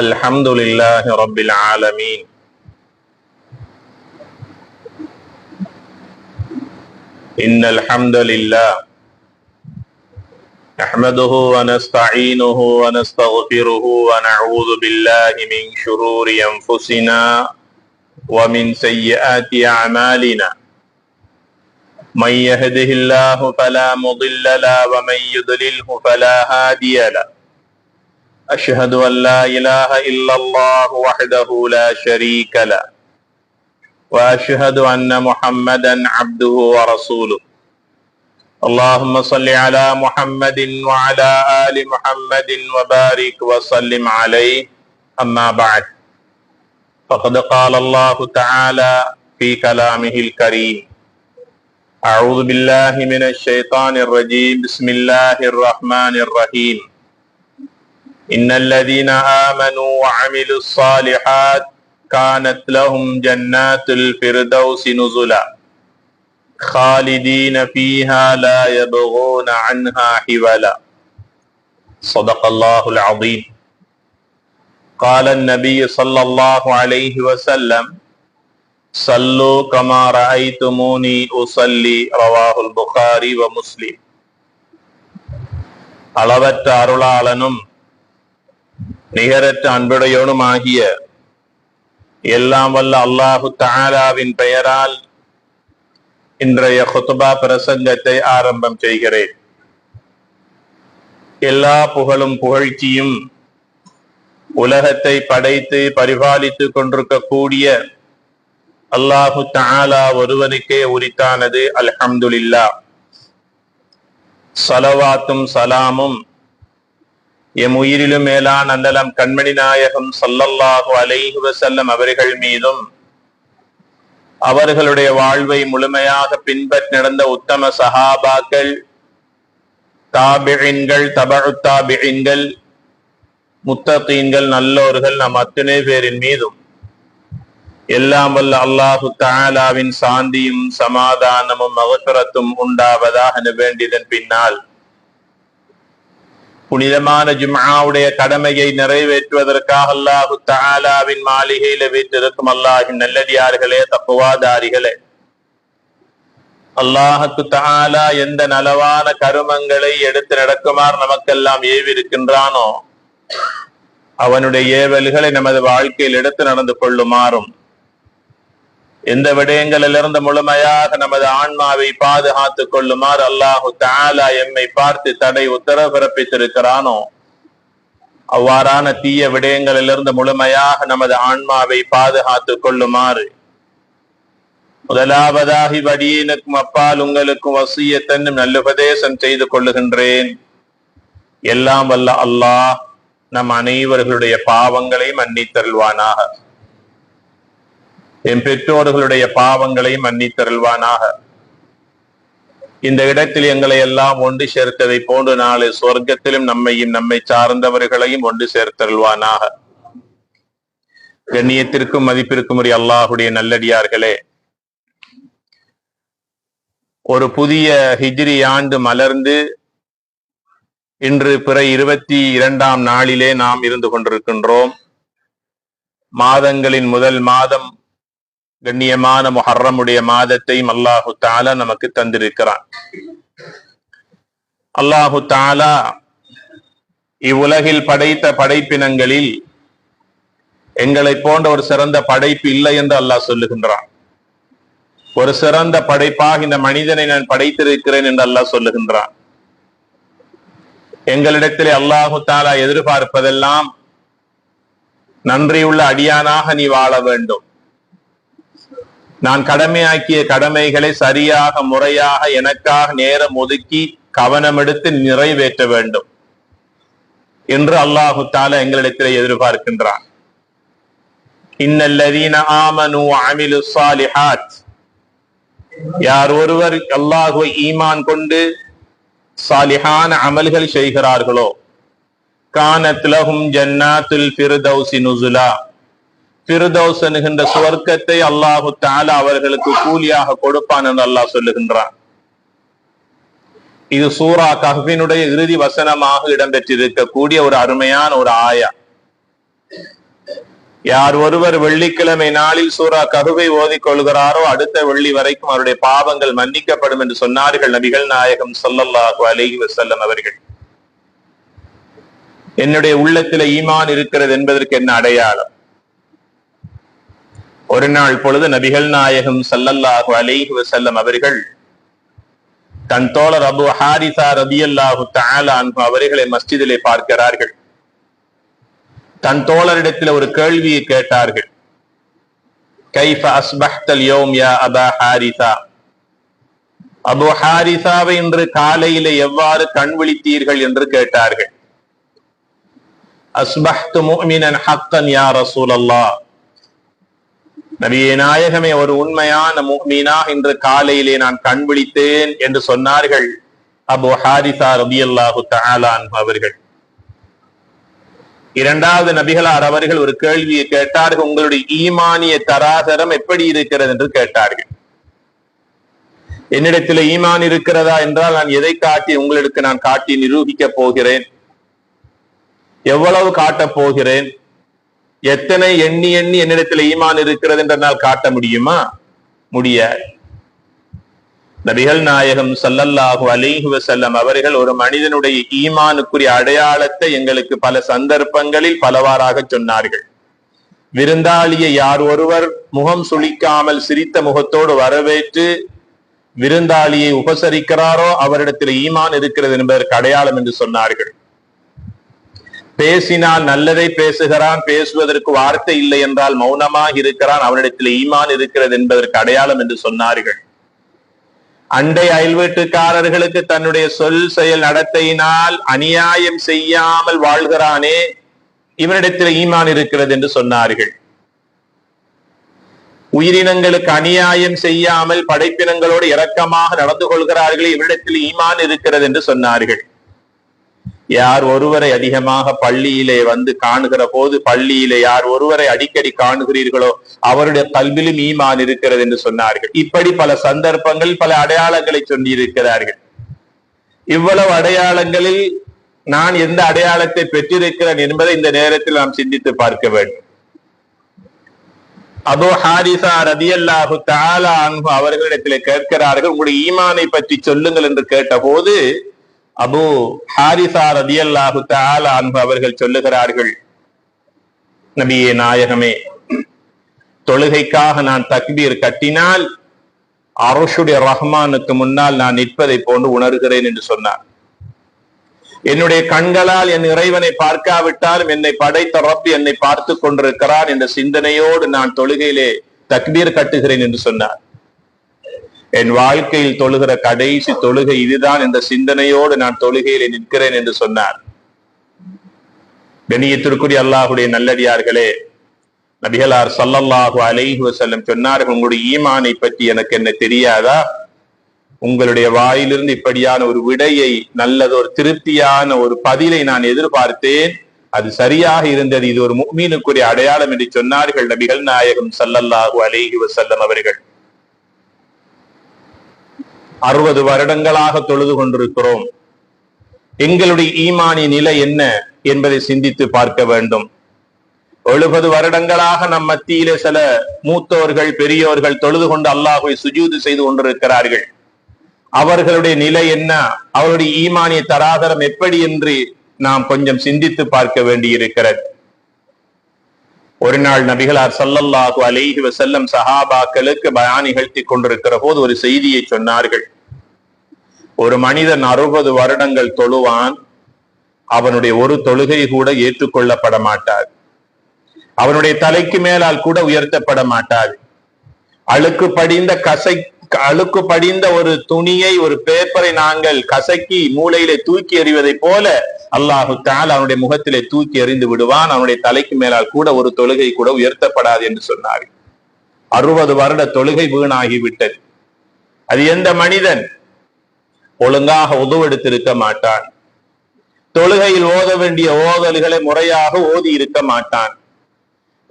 الحمد لله رب العالمين إن الحمد لله نحمده ونستعينه ونستغفره ونعوذ بالله من شرور أنفسنا ومن سيئات أعمالنا من يهده الله فلا مضل له ومن يضلله فلا هادي له أشهد أن لا إله إلا الله وحده لا شريك له وأشهد أن محمدا عبده ورسوله اللهم صل على محمد وعلى آل محمد وبارك وسلم عليه أما بعد فقد قال الله تعالى في كلامه الكريم أعوذ بالله من الشيطان الرجيم بسم الله الرحمن الرحيم إن الذين آمنوا وعملوا الصالحات كانت لهم جنات الفردوس نزلا خالدين فيها لا يبغون عنها حولا صدق الله العظيم قال النبي صلى الله عليه وسلم صلوا كما رأيتموني أصلي رواه البخاري ومسلم அளவற்ற அருளாளனும் நிகரற்ற அன்புடையவனுமாகிய எல்லாம் வல்ல அல்லாஹு தஆலாவின் பெயரால் இன்றைய குத்பா பிரசங்கத்தை ஆரம்பம் செய்கிறேன். எல்லா புகழும் புகழ்ச்சியும் உலகத்தை படைத்து பரிபாலித்துக் கொண்டிருக்கக்கூடிய அல்லாஹு தஆலா ஒருவனுக்கே உரித்தானது. அல்ஹம்துலில்லாஹ். ஸலவாத்தும் சலாமும் எம் உயிரிலும் மேலான அன்னலம் கண்மணி நாயகம் ஸல்லல்லாஹு அலைஹி வஸல்லம் அவர்கள் மீதும் அவர்களுடைய வாழ்வை முழுமையாக பின்பற்றி நடந்த உத்தம சஹாபாக்கள், தாபிஈன்கள், தபஉ தாபிஈன்கள், முத்தகீன்கள், நல்லோர்கள் நம் அத்தனை பேரின் மீதும் எல்லாம் வல்ல அல்லாஹு தஆலாவின் சாந்தியும் சமாதானமும் மக்ஃபிரத்தும் உண்டாவதாக வேண்டியதன் பின்னால் புனிதமான ஜும்ஆவுடைய கடமையை நிறைவேற்றுவதற்காக அல்லாஹு தஆலாவின் மாளிகையில வீற்றிருக்கும் அல்லாஹின் நல்லடியார்களே, தக்வாதாரிகளே, அல்லாஹு தஆலா எந்த நலவான கருமங்களை எடுத்து நடக்குமாறு நமக்கெல்லாம் ஏவிருக்கின்றானோ அவனுடைய ஏவல்களை நமது வாழ்க்கையில் எடுத்து நடந்து கொள்ளுமாறும், எந்த விடயங்களிலிருந்து முழுமையாக நமது ஆன்மாவை பாதுகாத்துக் கொள்ளுமாறு அல்லாஹு தஆலா எம்மை பார்த்து தடை உத்தரவு பிறப்பித்திருக்கிறானோ அவ்வாறான தீய விடயங்களிலிருந்து முழுமையாக நமது ஆன்மாவை பாதுகாத்துக் கொள்ளுமாறு முதலாவதாகி வடியினுக்கும் அப்பால் உங்களுக்கும் வசியத்தன்னும் நல்லுபதேசம் செய்து கொள்ளுகின்றேன். எல்லாம் வல்ல அல்லாஹ் நம் அனைவர்களுடைய பாவங்களை மன்னித்தருள்வானாக, என் பெற்றோர்களுடைய பாவங்களை மன்னித்தருள்வானாக. இந்த இடத்தில் எங்களை எல்லாம் ஒன்று சேர்த்ததை போன்று நாளை சொர்க்கத்திலும் நம்மையும் நம்மை சார்ந்தவர்களையும் ஒன்று சேர்த்தருள்வானாக. கண்ணியத்திற்கும் மதிப்பிற்கும் உரிய அல்லாஹுடைய நல்லடியார்களே, ஒரு புதிய ஹிஜ்ரி ஆண்டு மலர்ந்து இன்று பிற 22ஆம் நாளிலே நாம் இருந்து கொண்டிருக்கின்றோம். மாதங்களின் முதல் மாதம் கண்ணியமான முஹர்ரமுடைய மாதத்தையும் அல்லாஹு தஆலா நமக்கு தந்திருக்கிறான். அல்லாஹு தஆலா இவ்வுலகில் படைத்த படைப்பினங்களில் எங்களை போன்ற ஒரு சிறந்த படைப்பு இல்லை என்று அல்லாஹ் சொல்லுகின்றான். ஒரு சிறந்த படைப்பாக இந்த மனிதனை நான் படைத்திருக்கிறேன் என்று அல்லாஹ் சொல்லுகின்றான். எங்களிடத்திலே அல்லாஹு தஆலா எதிர்பார்ப்பதெல்லாம் நன்றியுள்ள அடியானாக நீ வாழ வேண்டும், நான் கடமையாக்கிய கடமைகளை சரியாக முறையாக எனக்காக நேரம் ஒதுக்கி கவனம் எடுத்து நிறைவேற்ற வேண்டும் என்று அல்லாஹு தஆலா எங்களிடத்திலே எதிர்பார்க்கின்றான். இன்னல்லதீன ஆமனு வஅமிலுஸ் ஸாலிஹாத், யார் ஒருவர் அல்லாஹ்வை ஈமான் கொண்டு சாலிஹான அமல்கள் செய்கிறார்களோ கானத் லஹும் ஜன்னாத்துல் ஃபிர்தௌஸி நுஸுலா, ஃபிர்தௌஸ் என்கின்ற சுவர்க்கத்தை அல்லாஹு தஆலா அவர்களுக்கு கூலியாக கொடுப்பான் என்று அல்லாஹ் சொல்லுகின்றான். இது சூரா கஹ்ஃபினுடைய இறுதி வசனமாக இடம்பெற்றிருக்கக்கூடிய ஒரு அருமையான ஒரு ஆயா. யார் ஒருவர் வெள்ளிக்கிழமை நாளில் சூரா கஹ்ஃபை ஓதிக் கொள்கிறாரோ அடுத்த வெள்ளி வரைக்கும் அவருடைய பாவங்கள் மன்னிக்கப்படும் என்று சொன்னார்கள் நபிகள் நாயகம் ஸல்லல்லாஹு அலைஹி வஸல்லம் அவர்கள். என்னுடைய உள்ளத்தில் ஈமான் இருக்கிறது என்பதற்கு என்ன அடையாளம்? ஒரு நாள் பொழுது நபிகள் நாயகம் ஸல்லல்லாஹு அலைஹி வஸல்லம் அவர்கள் தன் தோழர் அபூ ஹாரிஸா ரலியல்லாஹு தஆலா அன்ஹு அவர்களை மஸ்ஜிதிலே பார்க்கிறார்கள். தன் தோழரிடத்தில் ஒரு கேள்வியை கேட்டார்கள். கைஃப அஸ்பஹ்தல் யௌம் யா அபா ஹாரிஸா, அபூ ஹாரிஸாவை இன்று காலையிலே எவ்வாறு கண் விழித்தீர்கள் என்று கேட்டார்கள். அஸ்பஹ்து முஃமினன் ஹக்கன் யா ரசூலல்லாஹ், நபியே நாயகமே ஒரு உண்மையான முஃமினா இன்று காலையிலே நான் கண் விழித்தேன் என்று சொன்னார்கள் அபூ ஹாரிஸா ரலியல்லாஹு தஆலா அன்ஹு அவர்கள். இரண்டாவது நபிகளார் அவர்கள் ஒரு கேள்வியை கேட்டார்கள். உங்களுடைய ஈமானிய தராதரம் எப்படி இருக்கிறது என்று கேட்டார்கள். என்னிடத்தில் ஈமான் இருக்கிறதா என்றால் நான் எதை காட்டி உங்களுக்கு நான் காட்டி நிரூபிக்க போகிறேன்? எவ்வளவு காட்டப் போகிறேன்? எத்தனை எண்ணி எண்ணி என்னிடத்தில் ஈமான் இருக்கிறது என்றால் காட்ட முடியுமா? முடியாது. நபிகள் நாயகம் ஸல்லல்லாஹு அலைஹி வஸல்லம் அவர்கள் ஒரு மனிதனுடைய ஈமானுக்குரிய அடையாளத்தை எங்களுக்கு பல சந்தர்ப்பங்களில் பலவாறாக சொன்னார்கள். விருந்தாளியை யார் ஒருவர் முகம் சுளிக்காமல் சிரித்த முகத்தோடு வரவேற்று விருந்தாளியை உபசரிக்கிறாரோ அவரிடத்தில் ஈமான் இருக்கிறது என்பதற்கு அடையாளம் என்று சொன்னார்கள். பேசினால் நல்லதை பேசுகிறான், பேசுவதற்கு வார்த்தை இல்லை என்றால் மௌனமாக இருக்கிறான், அவனிடத்தில் ஈமான் இருக்கிறது என்பதற்கு அடையாளம் என்று சொன்னார்கள். அண்டை அயல் வீட்டுக்காரர்களுக்கு தன்னுடைய சொல் செயல் நடத்தையினால் அநியாயம் செய்யாமல் வாழ்கிறானே, இவனிடத்தில் ஈமான் இருக்கிறது என்று சொன்னார்கள். உயிரினங்களுக்கு அநியாயம் செய்யாமல் படைப்பினங்களோடு இரக்கமாக நடந்து கொள்கிறார்களே, இவனிடத்தில் ஈமான் இருக்கிறது என்று சொன்னார்கள். யார் ஒருவரை அதிகமாக பள்ளியிலே வந்து காணுகிற போது, பள்ளியிலே யார் ஒருவரை அடிக்கடி காணுகிறீர்களோ அவருடைய கல்விலும் ஈமான் இருக்கிறது என்று சொன்னார்கள். இப்படி பல சந்தர்ப்பங்களில் பல அடையாளங்களை சொல்லி இருக்கிறார்கள். இவ்வளவு அடையாளங்களில் நான் எந்த அடையாளத்தை பெற்றிருக்கிறேன் என்பதை இந்த நேரத்தில் நாம் சிந்தித்து பார்க்க வேண்டும். அபூ ஹாரிஸா ரலியல்லாஹு தஆலா அன்ஹு அவர்களிடத்திலே கேட்கிறார்கள், உங்களுடைய ஈமானை பற்றி சொல்லுங்கள் என்று கேட்ட போது அபூ ஹாரிஸா ரலியல்லாஹு தஆலா அன்ஹு அவர்கள் சொல்லுகிறார்கள், நபியே நாயகமே, தொழுகைக்காக நான் தக்பீர் கட்டினால் அர்ஷுடைய ரஹ்மானுக்கு முன்னால் நான் நிற்பதை போன்று உணர்கிறேன் என்று சொன்னார். என்னுடைய கண்களால் என் இறைவனை பார்க்காவிட்டாலும் என்னை படைத்த ரப் என்னை பார்த்து கொண்டிருக்கிறார் என்ற சிந்தனையோடு நான் தொழுகையிலே தக்பீர் கட்டுகிறேன் என்று சொன்னார். என் வாழ்க்கையில் தொழுகிற கடைசி தொழுகை இதுதான் என்ற சிந்தனையோடு நான் தொழுகையிலே நிற்கிறேன் என்று சொன்னார். கண்ணியத்திற்குரிய அல்லாஹ்வுடைய நல்லடியார்களே, நபிகளார் ஸல்லல்லாஹு அலைஹி வஸல்லம் சொன்னார்கள், உங்களுடைய ஈமானை பற்றி எனக்கு என்ன தெரியாதா? உங்களுடைய வாயிலிருந்து இப்படியான ஒரு விடையை, நல்லது ஒரு திருப்தியான ஒரு பதிலை நான் எதிர்பார்த்தேன், அது சரியாக இருந்தது, இது ஒரு முஃமினுக்குரிய அடையாளம் என்று சொன்னார்கள் நபிகள் நாயகம் ஸல்லல்லாஹு அலைஹி வஸல்லம் அவர்கள். 60 வருடங்களாக தொழுது கொண்டிருக்கிறோம். எங்களுடைய ஈமானிய நிலை என்ன என்பதை சிந்தித்து பார்க்க வேண்டும். 70 வருடங்களாக நம் மத்தியிலே சில மூத்தோர்கள் பெரியோர்கள் தொழுது கொண்டு அல்லாஹ்வை சுஜூது செய்து கொண்டிருக்கிறார்கள். அவர்களுடைய நிலை என்ன, அவருடைய ஈமானிய தராதரம் எப்படி என்று நாம் கொஞ்சம் சிந்தித்து பார்க்க வேண்டி இருக்கிறது. ஒரு நாள் நபிகளார் ஸல்லல்லாஹு அலைஹி வஸல்லம் சஹாபாக்களுக்கு பயான் நிகழ்த்தி கொண்டிருக்கிற போது ஒரு செய்தியை சொன்னார்கள். ஒரு மனிதன் 60 வருடங்கள் தொழுவான், அவனுடைய ஒரு தொழுகை கூட ஏற்றுக்கொள்ளப்பட மாட்டார், அவனுடைய தலைக்கு மேலால் கூட உயர்த்தப்பட மாட்டார். அழுக்கு படிந்த ஒரு துணியை, ஒரு பேப்பரை நாங்கள் கசக்கி மூலையிலே தூக்கி எறிவதை போல அல்லாஹு தஆலா அவனுடைய முகத்திலே தூக்கி எறிந்து விடுவான், அவனுடைய தலைக்கு மேலால் கூட ஒரு தொழுகை கூட உயர்த்தப்படாது என்று சொன்னார். 60 வருட தொழுகை வீணாகிவிட்டது. அது எந்த மனிதன் ஒழுங்காக உதுவெடுத்திருக்க மாட்டான், தொழுகையில் ஓத வேண்டிய ஓதல்களை முறையாக ஓதி இருக்க மாட்டான்,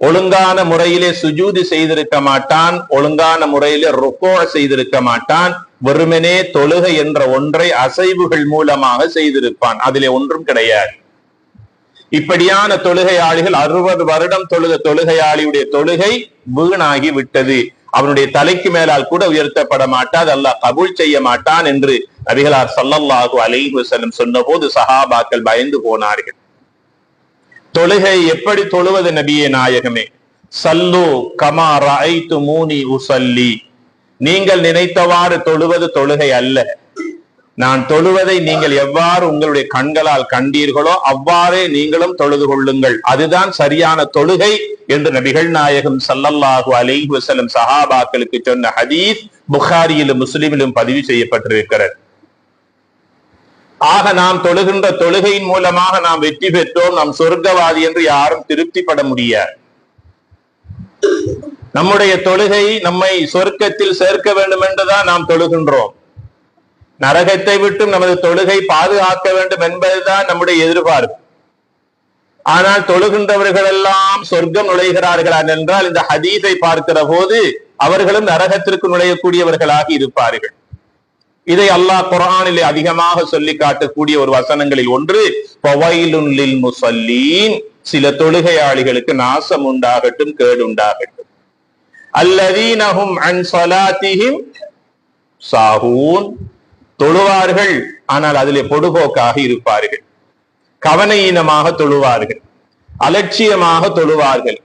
ஒழுங்கான முறையிலே சுஜூது செய்திருக்க மாட்டான், ஒழுங்கான முறையிலே ருக்கூ செய்திருக்க மாட்டான், வெறுமனே தொழுகை என்ற ஒன்றை அசைவுகள் மூலமாக செய்திருப்பான், அதிலே ஒன்றும் கிடையாது. இப்படியான தொழுகையாளிகள் 60 வருடம் தொழுத தொழுகையாளியுடைய தொழுகை வீணாகி விட்டது, அவனுடைய தலைக்கு மேலால் கூட உயர்த்தப்பட மாட்டாது, அல்லாஹ் கபூல் செய்ய மாட்டான் என்று நபிகளார் ஸல்லல்லாஹு அலைஹி வஸல்லம் சொன்ன போது சஹாபாக்கள் பயந்து போனார்கள். தொழுகை எப்படி தொழுவது நபியே நாயகமே? சல்லு கமா ரஅய்துமூனி உஸல்லி, நீங்கள் நினைத்தவாறு தொழுவது தொழுகை அல்ல, நான் தொழுவதை நீங்கள் எவ்வாறு உங்களுடைய கண்களால் கண்டீர்களோ அவ்வாறே நீங்களும் தொழுது கொள்ளுங்கள், அதுதான் சரியான தொழுகை என்று நபிகள் நாயகம் ஸல்லல்லாஹு அலைஹி வஸல்லம் சஹாபாக்களுக்கு சொன்ன ஹதீஸ் புகாரியிலும் முஸ்லிமிலும் பதிவு செய்யப்பட்டிருக்கிறது. ஆக நாம் தொழுகின்ற தொழுகையின் மூலமாக நாம் வெற்றி பெற்றோம், நாம் சொர்க்கவாதி என்று யாரும் திருப்திப்பட முடியாது. நம்முடைய தொழுகை நம்மை சொர்க்கத்தில் சேர்க்க வேண்டும் என்றுதான் நாம் தொழுகின்றோம். நரகத்தை விட்டும் நமது தொழுகை பாதுகாக்க வேண்டும் என்பதுதான் நம்முடைய எதிர்பார்ப்பு. ஆனால் தொழுகின்றவர்கள் எல்லாம் சொர்க்கம் நுழைகிறார்களா என்றால் இந்த ஹதீஸை பார்க்கிற போது அவர்களும் நரகத்திற்கு நுழையக்கூடியவர்களாக இருப்பார்கள். இதை அல்லாஹ் குர்ஆனிலே அதிகமாக சொல்லி காட்டக்கூடிய ஒரு வசனங்களில் ஒன்று ஃபவைலுன் லில் முஸல்லீன், சில தொழுகையாளிகளுக்கு நாசம் உண்டாகட்டும், கேடு உண்டாகட்டும். அல்லதீனஹும் அன் ஸலாத்திஹிம் சாஹூன், தொழுவார்கள் ஆனால் அதிலே பொடுபோக்காக இருப்பார்கள், கவனஈனமாக தொழுவார்கள், அலட்சியமாக தொழுவார்கள்.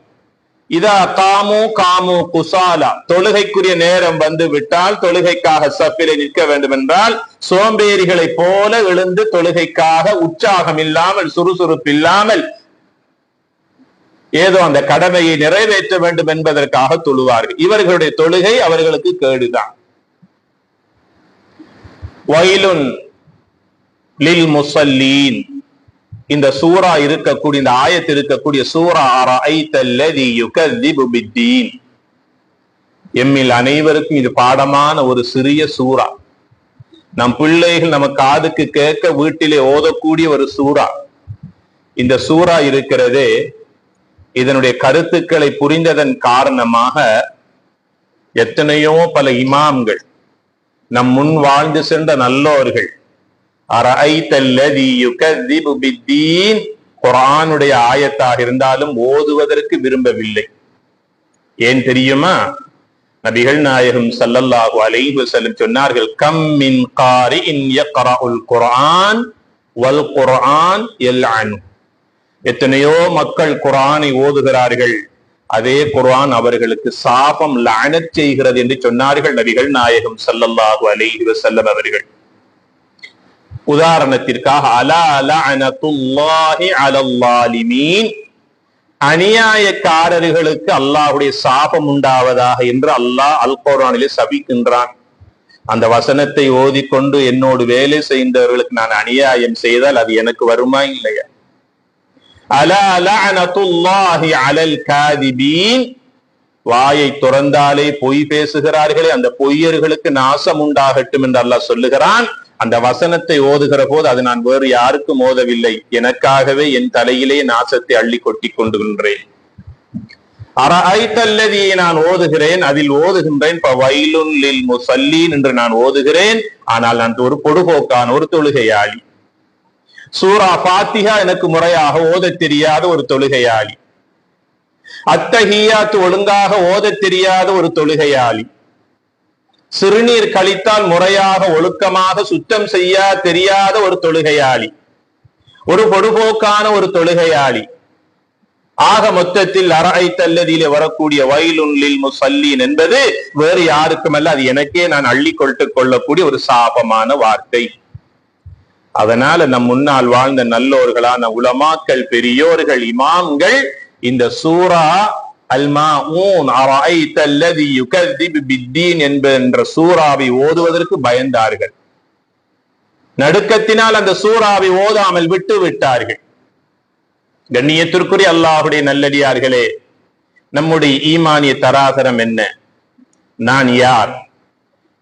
இதா காமு காமு குசாலா, தொழுகைக்குரிய நேரம் வந்து விட்டால் தொழுகைக்காக சஃபிலே நிற்க வேண்டும் என்றால் சோம்பேறிகளை போல எழுந்து தொழுகைக்காக உற்சாகம் இல்லாமல் சுறுசுறுப்பு இல்லாமல் ஏதோ அந்த கடமையை நிறைவேற்ற வேண்டும் என்பதற்காக தொழுவார்கள். இவர்களுடைய தொழுகை அவர்களுக்கு கேடுதான். வயலுன் லில் முஸல்லீன், இந்த சூரா இருக்கக்கூடிய இந்த ஆயத்து இருக்கக்கூடிய சூரா அரஐத்தல்லதி யுகذிபு பித்தீன், எம்மில் அனைவருக்கும் இது பாடமான ஒரு சிறிய சூரா. நம் பிள்ளைகள் நம்ம காதுக்கு கேட்க வீட்டிலே ஓதக்கூடிய ஒரு சூரா. இந்த சூரா இருக்கிறதே, இதனுடைய கருத்துக்களை புரிந்ததன் காரணமாக எத்தனையோ பல இமாம்கள், நம் முன் வாழ்ந்து சென்ற நல்லோர்கள் அரஐத்தல்லதி யுகذிபு பித்தீன் குர்ஆனுடைய ஆயத்தாக இருந்தாலும் ஓதுவதற்கு விரும்பவில்லை. ஏன் தெரியுமா? நபிகள் நாயகம் ஸல்லல்லாஹு அலைஹி வஸல்லம் சொன்னார்கள், கம் மின் காரிஇன் யக்ரஉல் குர்ஆன் வல் குர்ஆன் யல்அனு, எத்தனையோ மக்கள் குர்ஆனை ஓதுகிறார்கள், அதே குர்ஆன் அவர்களுக்கு சாபம் லஅனத் செய்கிறது என்று சொன்னார்கள் நபிகள் நாயகம் ஸல்லல்லாஹு அலைஹி வஸல்லம் அவர்கள். உதாரணத்திற்காக அலா லஅனத்துல்லாஹி அலல் ஸாலிமீன், அநியாயக்காரர்களுக்கு அல்லாஹ்வுடைய சாபம் உண்டாவதாக என்று அல்லாஹ் அல் குர்ஆனிலே சபிக்கின்றான். அந்த வசனத்தை ஓதிக்கொண்டு என்னோடு வேலை செய்தவர்களுக்கு நான் அநியாயம் செய்தால் அது எனக்கு வருமா இல்லையா? அலா லஅனத்துல்லாஹி அலல் காதிபீன், வாயை துறந்தாலே பொய் பேசுகிறார்களே அந்த பொய்யர்களுக்கு நாசம் உண்டாகட்டும் என்று அல்லாஹ் சொல்லுகிறான். அந்த வசனத்தை ஓதுகிற போது அது நான் வேறு யாருக்கும் ஓதவில்லை, எனக்காகவே என் தலையிலே நாசத்தை அள்ளி கொட்டி கொண்டுகின்றேன். அரஐத்தல்லதி நான் ஓதுகிறேன், அதில் ஓதுகின்றேன் ஃபவைலுன் லில் முஸல்லீன் என்று நான் ஓதுகிறேன், ஆனால் நான் ஒரு பொடுபோக்கான ஒரு தொழுகையாளி. சூரா ஃபாத்திஹா எனக்கு முறையாக ஓத தெரியாத ஒரு தொழுகையாளி, அத்தஹியாத் ஒழுங்காக ஓத தெரியாத ஒரு தொழுகையாளி, சிறுநீர் கழித்தால் முறையாக ஒழுக்கமாக சுத்தம் செய்ய தெரியாத ஒரு தொழுகையாளி, ஒரு பொடுபோக்கான ஒரு தொழுகையாளி. ஆக மொத்தத்தில் அரஐத்தல்லதியிலே வரக்கூடிய வயலுன் லில் முஸல்லீன் என்பது வேறு யாருக்கும் அல்ல, அது எனக்கே நான் அள்ளி கொள்ளக்கூடிய ஒரு சாபமான வார்த்தை. அதனால நம் முன்னால் வாழ்ந்த நல்லோர்களான உலமாக்கள், பெரியோர்கள், இமாம்கள் இந்த சூரா அல் மாஊன் அரஐத்தல்லதி யுகذிபு பித்தீன் என்ற சூராவை ஓதுவதற்கு பயந்தார்கள். நடுக்கத்தினால் அந்த சூராவை ஓதாமல் விட்டு விட்டார்கள். கண்ணியத்திற்குரிய அல்லாஹ்வுடைய நல்லடியார்களே, நம்முடைய ஈமானிய தராதரம் என்ன? நான் யார்?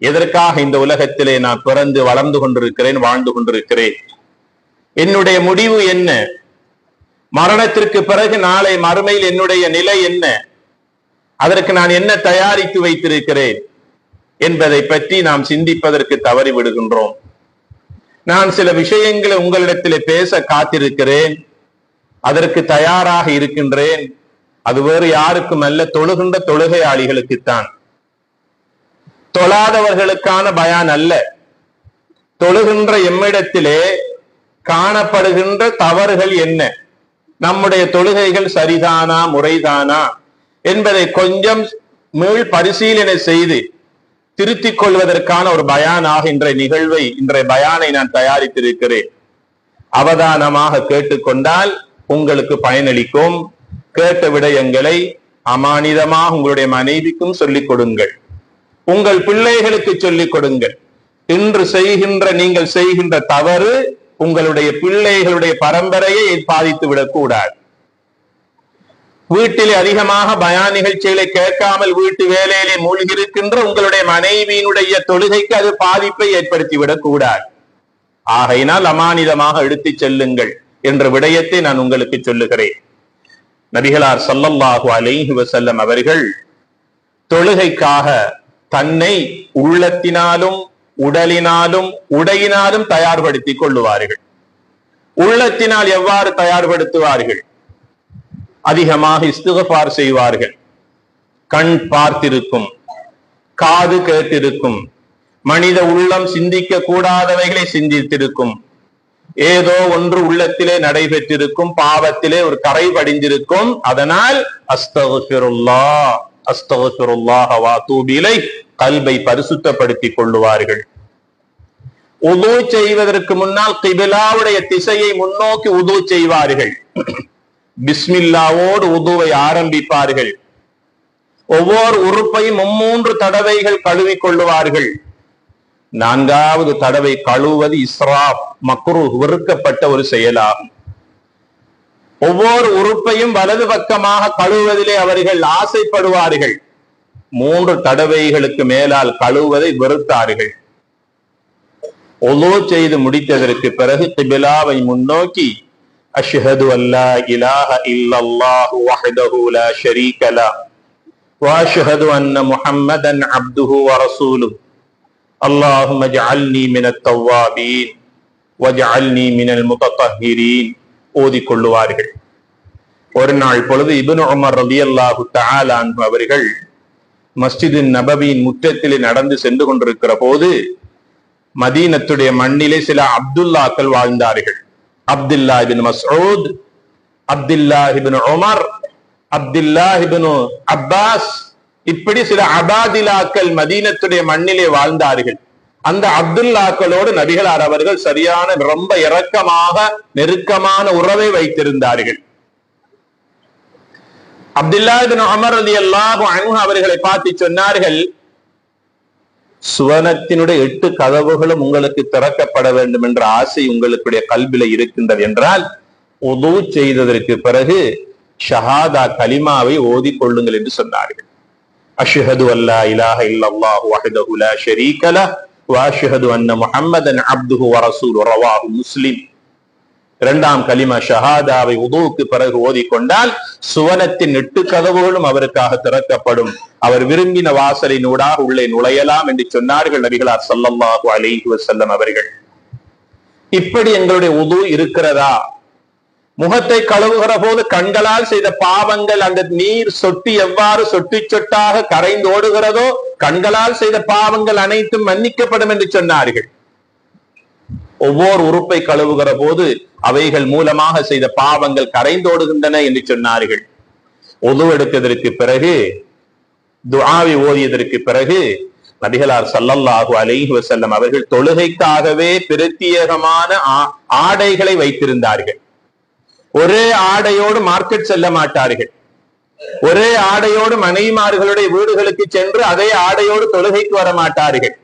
எதற்காக இந்த உலகத்திலே நான் பிறந்து வளர்ந்து கொண்டிருக்கிறேன், வாழ்ந்து கொண்டிருக்கிறேன்? என்னுடைய முடிவு என்ன? மரணத்திற்கு பிறகு நாளை மறுமையில் என்னுடைய நிலை என்ன? அதற்கு நான் என்ன தயாரித்து வைத்திருக்கிறேன் என்பதை பற்றி நாம் சிந்திப்பதற்கு தவறி விடுகின்றோம். நான் சில விஷயங்களை உங்களிடத்திலே பேச காத்திருக்கிறேன். அதற்கு தயாராக இருக்கின்றேன். அது வேறு யாருக்கும் அல்ல, தொழுகின்ற தொழுகையாளிகளுக்குத்தான். தொழாதவர்களுக்கான பயான் அல்ல. தொழுகின்ற எம்மிடத்திலே காணப்படுகின்ற தவறுகள் என்ன, நம்முடைய தொழுகைகள் சரிதானா முறைதானா என்பதை கொஞ்சம் மீள் பரிசீலனை செய்து திருத்திக் கொள்வதற்கான ஒரு பயானாக இன்றைய பயானை நான் தயாரித்திருக்கிறேன். அவதானமாக கேட்டுக்கொண்டால் உங்களுக்கு பயனளிக்கும். கேட்ட விடயங்களை அமானிதமாக உங்களுடைய மனைவிக்கும் சொல்லிக் கொடுங்கள், உங்கள் பிள்ளைகளுக்கு சொல்லிக் கொடுங்கள். இன்று நீங்கள் செய்கின்ற தவறு உங்களுடைய பிள்ளைகளுடைய பரம்பரையை பாதித்து விடக்கூடாது. வீட்டிலே அதிகமாக பயான் நிகழ்ச்சிகளை கேட்காமல் வீட்டு வேலையிலே மூழ்கி இருக்கின்ற உங்களுடைய மனைவியினுடைய தொழுகைக்கு அது பாதிப்பை ஏற்படுத்திவிடக் கூடாது. ஆகையினால் அமானிதமாக எடுத்துச் செல்லுங்கள் என்ற விடயத்தை நான் உங்களுக்கு சொல்லுகிறேன். நபிகளார் ஸல்லல்லாஹு அலைஹி வஸல்லம் அவர்கள் தொழுகைக்காக தன்னை உள்ளத்தினாலும் உடலினாலும் உடையினாலும் தயார்படுத்திக் கொள்ளுவார்கள். உள்ளத்தினால் எவ்வாறு தயார்படுத்துவார்கள்? அதிகமாக இஸ்திக்ஃபார் செய்வார்கள். கண் பார்த்திருக்கும், காது கேட்டிருக்கும், மனித உள்ளம் சிந்திக்க கூடாதவைகளை சிந்தித்திருக்கும், ஏதோ ஒன்று உள்ளத்திலே நடைபெற்றிருக்கும், பாவத்திலே ஒரு கரை படிந்திருக்கும். அதனால் அஸ்தக்ஃபிருல்லாஹ் அஸ்தக்ஃபிருல்லாஹ வ அதூபு இலைஹ் கல்பை பரிசுத்தப்படுத்திக் கொள்ளுவார்கள். உது செய்வதற்கு முன்னால் கிபிலாவுடைய திசையை முன்னோக்கி உது செய்வார்கள். பிஸ்மில்லாவோடு உதுவை ஆரம்பிப்பார்கள். ஒவ்வொரு உறுப்பையும் 3 தடவைகள் கழுவி கொள்ளுவார்கள். 4வது தடவை கழுவது இஸ்ராப், மக்ரூஹ், வெறுக்கப்பட்ட ஒரு செயலாகும். ஒவ்வொரு உறுப்பையும் வலது பக்கமாக கழுவுவதிலே அவர்கள் ஆசைப்படுவார்கள். 3 தடவைகளுக்கு மேலால் கழுவுவதை வெறுத்தார்கள். உது செய்து முடித்ததற்கு பிறகு கிபிலாவை முன்னோக்கி அஷ்ஹது அல்லா இலாஹ இல்லல்லாஹு வஹ்தஹு லா ஷரீக லஹ் வ அஷ்ஹது அன்ன முஹம்மதன் அப்துஹு வ ரசூலுஹு அல்லாஹும்ம ஜஅல்னி மினத் தவ்வாபீன் வஜஅல்னி மினல் முத்தஹிரீன் ஓதிக் கொள்ளுவார்கள். ஒரு நாள் பொழுது இப்னு உமர் ரலியல்லாஹு தஆலா அன்ஹு அவர்கள் மஸ்ஜிது நபவியின் முற்றத்திலே நடந்து சென்று கொண்டிருக்கிற போது மதீனத்துடைய மண்ணிலே சில அப்துல்லாக்கள் வாழ்ந்தார்கள். அப்துல்லா இப்னு மஸ்ஊத், அப்துல்லா இப்னு உமர், அப்துல்லா இப்னு அப்பாஸ், இப்படி சில அபாதிலாக்கள் மதீனத்துடைய மண்ணிலே வாழ்ந்தார்கள். அந்த அப்துல்லாக்களோடு நபிகளார் அவர்கள் சரியான ரொம்ப இரக்கமாக நெருக்கமான உறவை வைத்திருந்தார்கள். அப்துல்லா இப்னு உமர் ரலியல்லாஹு அன்ஹு அவர்களை பார்த்து சொன்னார்கள், சுவனத்தினுடைய 8 கதவுகளும் உங்களுக்கு திறக்கப்பட வேண்டும் என்ற ஆசை உங்களுடைய கல்வில இருக்கின்றது என்றால் உது செய்ததற்கு பிறகு ஷஹாதா கலிமாவை ஓதிக் கொள்ளுங்கள் என்று சொன்னார்கள். அஷ்ஹது அல்லா இலாஹ இல்லல்லாஹு வஹ்தஹு லா ஷரீக லஹ் வ அஷ்ஹது அன்ன முஹம்மதன் அப்துஹு வ ரசூலுஹு ரவாஹு முஸ்லிம். 2ஆம் கலிமா ஷஹாதாவை உதுவுக்கு பிறகு ஓதிக்கொண்டால் சுவனத்தின் 8 கதவுகளும் அவருக்காக திறக்கப்படும். அவர் விரும்பின வாசலினூடாக உள்ளே நுழையலாம் என்று சொன்னார்கள் நபிகளார் ஸல்லல்லாஹு அலைஹி வஸல்லம் அவர்கள். இப்படி எங்களுடைய உது இருக்கிறதா? முகத்தை கழுவுகிற போது கண்களால் செய்த பாவங்கள், அந்த நீர் சொட்டி எவ்வாறு சொட்டி சொட்டாக கரைந்து ஓடுகிறதோ கண்களால் செய்த பாவங்கள் அனைத்தும் மன்னிக்கப்படும் என்று சொன்னார்கள். ஒவ்வொரு உறுப்பை கழுவுகிற போது அவைகள் மூலமாக செய்த பாவங்கள் கரைந்தோடுகின்றன என்று சொன்னார்கள். உது எடுத்ததற்கு பிறகு, துஆவை ஓதியதற்கு பிறகு நபிகளார் ஸல்லல்லாஹு அலைஹி வஸல்லம் அவர்கள் தொழுகைக்காகவே பிரத்யேகமான ஆடைகளை வைத்திருந்தார்கள். ஒரே ஆடையோடு மார்க்கெட் செல்ல மாட்டார்கள். ஒரே ஆடையோடு மனைவிமார்களுடைய வீடுகளுக்கு சென்று அதே ஆடையோடு தொழுகைக்கு வர மாட்டார்கள்.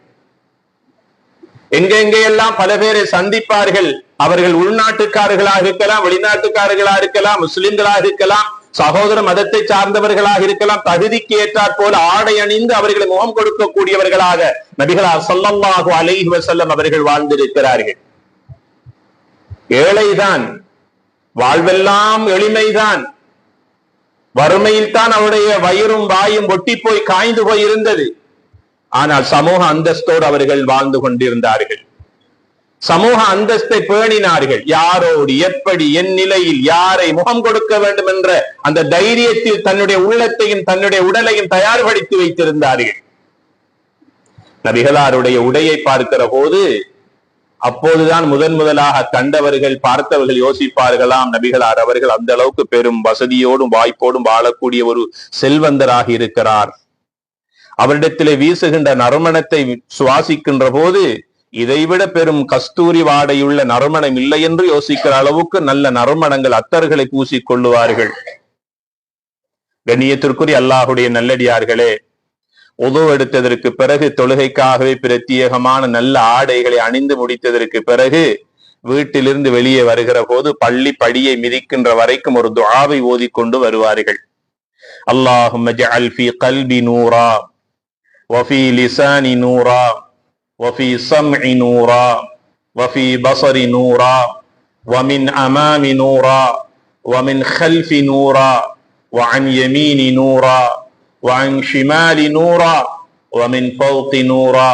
எங்கெங்கெல்லாம் பல பேரை சந்திப்பார்கள். அவர்கள் உள்நாட்டுக்காரர்களாக இருக்கலாம், வெளிநாட்டுக்காரர்களாக இருக்கலாம், முஸ்லிம்களாக இருக்கலாம், சகோதர மதத்தை சார்ந்தவர்களாக இருக்கலாம். தகுதிக்கு ஏற்றாற் போல ஆடை அணிந்து அவர்களை முகம் கொடுக்கக்கூடியவர்களாக நபிகளார் ஸல்லல்லாஹு அலைஹி வஸல்லம் அவர்கள் வாழ்ந்திருக்கிறார்கள். ஏழைதான், வாழ்வெல்லாம் எளிமைதான், வறுமையில் தான் அவருடைய வயிறும் வாயும் ஒட்டி போய் காய்ந்து போய் இருந்தது. ஆனால் சமூக அந்தஸ்தோடு அவர்கள் வாழ்ந்து கொண்டிருந்தார்கள். சமூக அந்தஸ்தை பேணினார்கள். யாரோடு எப்படி என் நிலையில் யாரை முகம் கொடுக்க வேண்டும் என்ற அந்த தைரியத்தில் தன்னுடைய உள்ளத்தையும் தன்னுடைய உடலையும் தயார்படுத்தி வைத்திருந்தார்கள். நபிகளாருடைய உடையை பார்க்கிற போது அப்போதுதான் முதலாக கண்டவர்கள் பார்த்தவர்கள் யோசிப்பார்களாம், நபிகளார் அவர்கள் அந்த அளவுக்கு பெரும் வசதியோடும் வாய்ப்போடும் வாழக்கூடிய ஒரு செல்வந்தராக இருக்கிறார். அவரிடத்திலே வீசுகின்ற நறுமணத்தை சுவாசிக்கின்ற போது இதைவிட பெரும் கஸ்தூரி வாடையுள்ள நறுமணம் இல்லை என்று யோசிக்கிற அளவுக்கு நல்ல நறுமணங்கள் அத்தர்களை பூசிக்கொள்ளுவார்கள். கண்ணியத்திற்குரிய அல்லாஹுடைய நல்லடியார்களே, உது எடுத்ததற்கு பிறகு தொழுகைக்காகவே பிரத்யேகமான நல்ல ஆடைகளை அணிந்து முடித்ததற்கு பிறகு வீட்டிலிருந்து வெளியே வருகிற போது பள்ளி படியை மிதிக்கின்ற வரைக்கும் ஒரு துஆவை ஓதிக்கொண்டு வருவார்கள். அல்லாஹும்ம ஜஅல் ஃபீ கல்பி நூரா வஃபீ லிசானி நூரா வஃபீ ஸம்இ நூரா வஃபீ பஸரி நூரா வமின் அமாமி நூரா வமின் خلفி நூரா வஅன் யமீனி நூரா وعن شمال نورا ومن فوق نورا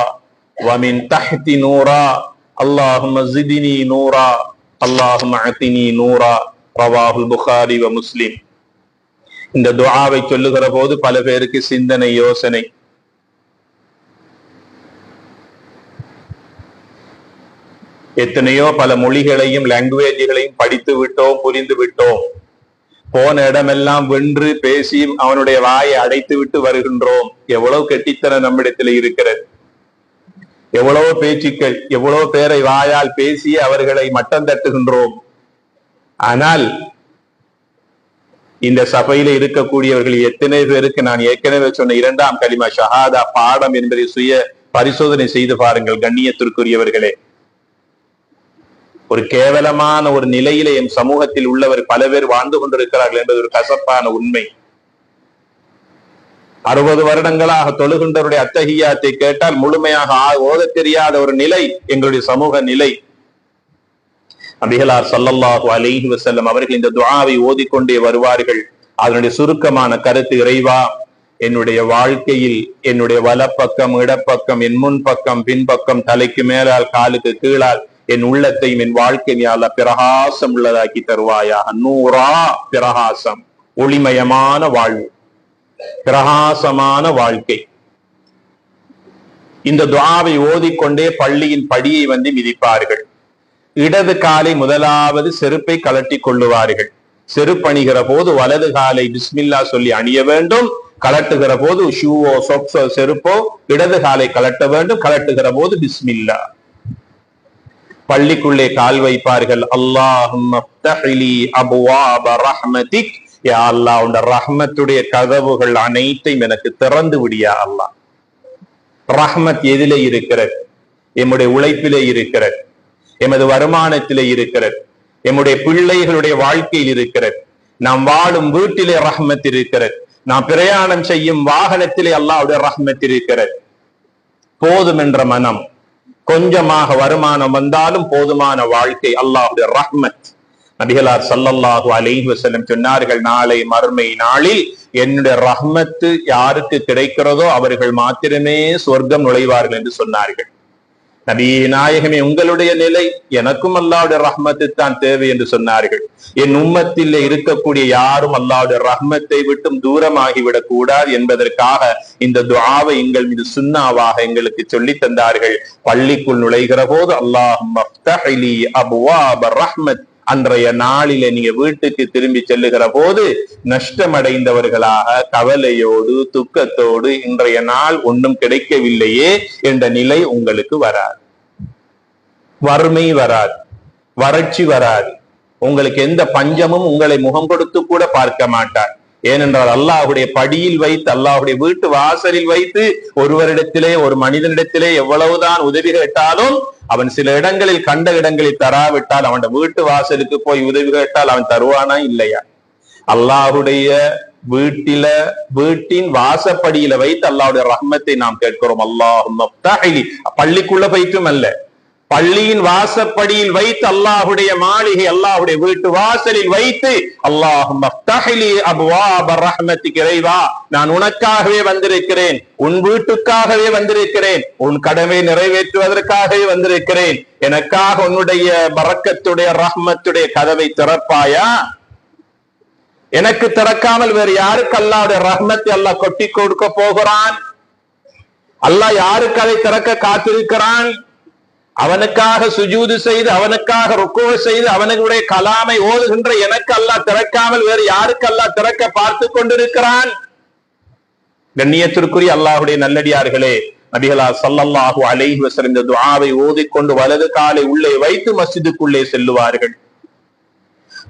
ومن تحت نورا اللهم زدني نورا اللهم اعطني نورا رواه البخاري ومسلم. இந்த துஆவை சொல்லுகிற போது பல பேருக்கு சிந்தனை யோசனை, எத்தனையோ பல மொழிகளையும் லாங்குவேஜ்களையும் படித்து விட்டோம், புரிந்து விட்டோம், போன இடமெல்லாம் வென்று பேசி அவனுடைய வாயை அடைத்து விட்டு வருகின்றோம். எவ்வளவு கெட்டித்தனம் நம்மிடத்தில் இருக்கிறது, எவ்வளவு பேச்சுக்கள், எவ்வளவு பேரை வாயால் பேசி அவர்களை மட்டம் தட்டுகின்றோம். ஆனால் இந்த சபையில இருக்கக்கூடியவர்கள் எத்தனை பேருக்கு நான் ஏற்கனவே சொன்ன 2ஆம் கலிமா ஷஹாதா பாடம் என்பதை சுய பரிசோதனை செய்து பாருங்கள். கண்ணியத்திற்குரியவர்களே, ஒரு கேவலமான ஒரு நிலையிலே என் சமூகத்தில் உள்ளவர் பல பேர் வாழ்ந்து கொண்டிருக்கிறார்கள் என்பது ஒரு கசப்பான உண்மை. 60 வருடங்களாக தொழுகின்றவருடைய அத்தஹியாத்தை கேட்டால் முழுமையாக ஓத தெரியாத ஒரு நிலை எங்களுடைய சமூக நிலை. நபிகளார் ஸல்லல்லாஹு அலைஹி வஸல்லம் அவர்கள் இந்த துஆவை ஓதிக்கொண்டே வருவார்கள். அதனுடைய சுருக்கமான கருத்து, இறைவா, என்னுடைய வாழ்க்கையில் என்னுடைய வலப்பக்கம், இடப்பக்கம், என் முன்பக்கம், பின்பக்கம், தலைக்கு மேலால் காலுக்கு கீழால் என் உள்ளத்தையும் என் வாழ்க்கையால பிரகாசம் உள்ளதாக்கி தருவாயா. நூறா, பிரகாசம், ஒளிமயமான வாழ்வு, பிரகாசமான வாழ்க்கை. இந்த துஆவை ஓதிக்கொண்டே பள்ளியின் படியை வந்து மிதிப்பார்கள். இடது காலை முதலாவது செருப்பை கலட்டி கொள்ளுவார்கள். செருப்பணிகிற போது வலது காலை பிஸ்மில்லா சொல்லி அணிய வேண்டும். கலட்டுகிற போது ஷூவோ சொக்ஸோ செருப்போ இடது காலை கலட்ட வேண்டும். கலட்டுகிற போது பிஸ்மில்லா. பள்ளிக்குள்ளே கால் வைப்பார்கள். அல்லாஹும்ம ஃப்தஹ்லி அப்வாப ரஹ்மதிக், யா அல்லாஹ், உன்னுடைய ரஹ்மத்துடைய கதவுகள் அனைத்தையும் எனக்கு திறந்து விடியா அல்லாஹ். ரஹ்மத் எதிலே இருக்கிறது? எம்முடைய உழைப்பிலே இருக்கிறது, எமது வருமானத்திலே இருக்கிறது, எம்முடைய பிள்ளைகளுடைய வாழ்க்கையில் இருக்கிறது, நாம் வாழும் வீட்டிலே ரஹ்மத் இருக்கிறது, நாம் பிரயாணம் செய்யும் வாகனத்திலே அல்லாஹ்வுடைய ரஹ்மத் இருக்கிறது. போதும் என்ற மனம், கொஞ்சமாக வருமானம் வந்தாலும் போதுமான வாழ்க்கை, அல்லாஹ்வுடைய ரஹ்மத். நபிகளார் ஸல்லல்லாஹு அலைஹி வஸல்லம் சொன்னார்கள், நாளை மறுமை நாளில் என்னுடைய ரஹ்மத்து யாருக்கு கிடைக்கிறதோ அவர்கள் மாத்திரமே சொர்க்கம் நுழைவார்கள் என்று சொன்னார்கள். நபியே நாயகமே, உங்களுடைய நிலை, எனக்கும் அல்லாஹ்வுடைய ரஹ்மத்து தான் தேவை என்று சொன்னார்கள். என் உம்மத்தில் இருக்கக்கூடிய யாரும் அல்லாஹ்வுடைய ரஹ்மத்தை விட்டும் தூரமாகிவிடக் கூடாது என்பதற்காக இந்த துஆவை எங்கள் மீது சுன்னாவாக எங்களுக்கு சொல்லி தந்தார்கள். பள்ளிக்குள் நுழைகிற போது அல்லாஹும்ம ஃப்தஹ்லி அப்வாப ரஹ்மத், அன்றைய நாளிலே நீங்க வீட்டுக்கு திரும்பி செல்லுகிற போது நஷ்டமடைந்தவர்களாக, கவலையோடு, துக்கத்தோடு, இன்றைய நாள் ஒன்றும் கிடைக்கவில்லையே என்ற நிலை உங்களுக்கு வராது. வறுமை வராது, வறட்சி வராது, உங்களுக்கு எந்த பஞ்சமும் உங்களை முகம் கொடுத்து கூட பார்க்க மாட்டார். ஏனென்றால் அல்லாஹ்வுடைய படியில் வைத்து, அல்லாஹ்வுடைய வீட்டு வாசலில் வைத்து ஒருவரிடத்திலே, ஒரு மனிதனிடத்திலே எவ்வளவுதான் உதவி கேட்டாலும் அவன் சில இடங்களில், கண்ட இடங்களில் தராவிட்டால், அவன் வீட்டு வாசலுக்கு போய் உதவி கேட்டால் அவன் தருவானா இல்லையா? அல்லாஹ்வுடைய வீட்டின் வாசப்படியில வைத்து அல்லாஹ்வுடைய ரஹ்மத்தை நாம் கேட்கிறோம். அல்லாஹும்ம ஃப்தஹ்லி, பள்ளிக்குள்ள போய்ட்டும் அல்ல, பள்ளியின் வாசப்படியில் வைத்து அல்லாஹுடைய மாளிகை அல்லாஹுடைய வீட்டு வாசலில் வைத்து அல்லாஹும்ம ஃப்தஹ்லி அப்வாப ரஹ்மத்திக, இறைவா நான் உனக்காகவே வந்திருக்கிறேன், உன் வீட்டுக்காகவே வந்திருக்கிறேன், உன் கடமை நிறைவேற்றுவதற்காகவே வந்திருக்கிறேன், எனக்காக உன்னுடைய பரக்கத்துடைய ரஹ்மத்துடைய கதவை திறப்பாயா? எனக்கு திறக்காமல் வேறு யாருக்கு அல்லாஹ்வுடைய ரஹ்மத்தை அல்லாஹ் கொட்டி கொடுக்க போகிறான்? அல்லாஹ் யாருக்கு அதை திறக்க காத்திருக்கிறான்? அவனுக்காக சுஜூது செய்து, அவனுக்காக ருக்கூ செய்து, அவனுடைய கலாமை ஓதுகின்ற எனக்கு அல்லாஹ் திறக்காமல் வேறு யாருக்கு அல்லாஹ் திறக்க பார்த்து கொண்டிருக்கிறான்? கண்ணியத்திற்குரிய அல்லாஹுடைய நல்லடியார்களே, நபிகளார் ஸல்லல்லாஹு அலைஹி வஸல்லம் இந்த துஆவை ஓதிக்கொண்டு வலது காலை உள்ளே வைத்து மஸ்ஜிதுக்குள்ளே செல்லுவார்கள்.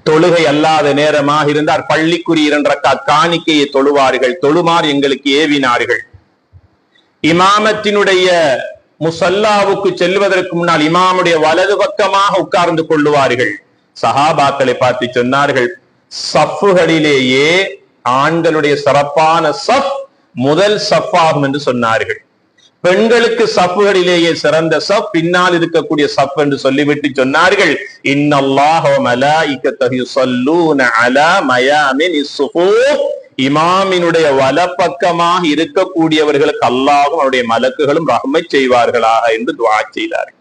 தொழுகை அல்லாத நேரமாக இருந்தால் பள்ளிக்குரிய 2 ரக்காத் காணிக்கையை தொழுவார்கள். தொழுமாறு எங்களுக்கு ஏவினார்கள். இமாமத்தினுடைய முசல்லாவுக்கு செல்வதற்கு முன்னால் இமாமுடைய வலது பக்கமாக உட்கார்ந்து கொள்ளுவார்கள். சஹாபாக்களை பார்த்து சொன்னார்கள், சஃப்புகளிலேயே ஆண்களுடைய சிறப்பான சஃப் முதல் சஃப் ஆகும் என்று சொன்னார்கள். பெண்களுக்கு சஃப்புகளிலேயே சிறந்த சஃப் பின்னால் இருக்கக்கூடிய சஃப் என்று சொல்லிவிட்டு சொன்னார்கள், இன்னல்லாஹ வ மலாயிகத்தஹு யுஸல்லூன அலா மயாமினிஸ் ஸுஃபூஃப், இமாமினுடைய வலப்பக்கமாக இருக்கக்கூடியவர்களுக்கு அல்லாஹும் அவருடைய மலக்குகளும் ரஹ்மத் செய்வார்களாக என்று துஆ செய்தார்கள்.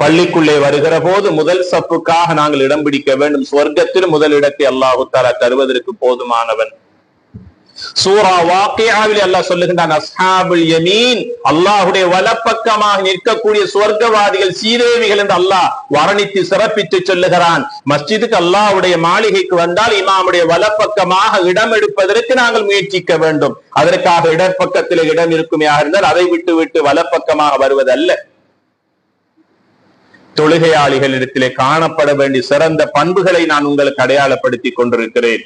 பள்ளிக்குள்ளே வருகிற போது முதல் சப்புக்காக நாங்கள் இடம் பிடிக்க வேண்டும். சொர்க்கத்தில் முதல் இடத்தை அல்லாஹு தஆலா தருவதற்கு போதுமானவன். சூரா வாக்கியாவில் அல்லாஹ் சொல்லுகின்றான், அஸ்ஹாபுல் யமீன், அல்லாஹுடைய வலப்பக்கமாக நிற்கக்கூடிய சுவர்க்கவாதிகள் சீதேவிகள் என்று அல்லாஹ் வர்ணித்து சிறப்பித்து சொல்லுகிறான். மஸ்ஜிதுக்கு அல்லாஹ்வுடைய மாளிகைக்கு வந்தால் இமாமுடைய வலப்பக்கமாக இடம் எடுப்பதற்கு நாங்கள் முயற்சிக்க வேண்டும். அதற்காக இடப்பக்கத்தில் இடம் இருக்குமே இருந்தால் அதை விட்டு விட்டு வலப்பக்கமாக வருவதல்ல. தொழுகையாளிகளிடத்திலே காணப்பட வேண்டிய சிறந்த பண்புகளை நான் உங்களுக்கு அடையாளப்படுத்தி கொண்டிருக்கிறேன்.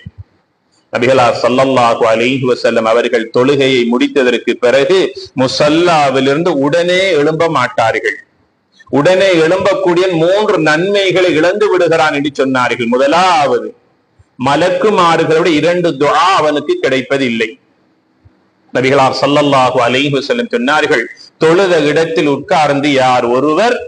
நபிகளார் ஸல்லல்லாஹு அலைஹி வஸல்லம் அவர்கள் தொழுகையை முடித்ததற்கு பிறகு முஸல்லாவிலிருந்து உடனே எழும்ப மாட்டார்கள். உடனே எழும்பக்கூடிய 3 நன்மைகளை இழந்து விடுகிறான் என்று சொன்னார்கள். முதலாவது, மலக்குமார்களுடைய 2 துஆ அவனுக்கு கிடைப்பதில்லை. நபிகளார் ஸல்லல்லாஹு அலைஹி வஸல்லம் சொன்னார்கள், தொழுத இடத்தில் உட்கார்ந்து யார் ஒருவர்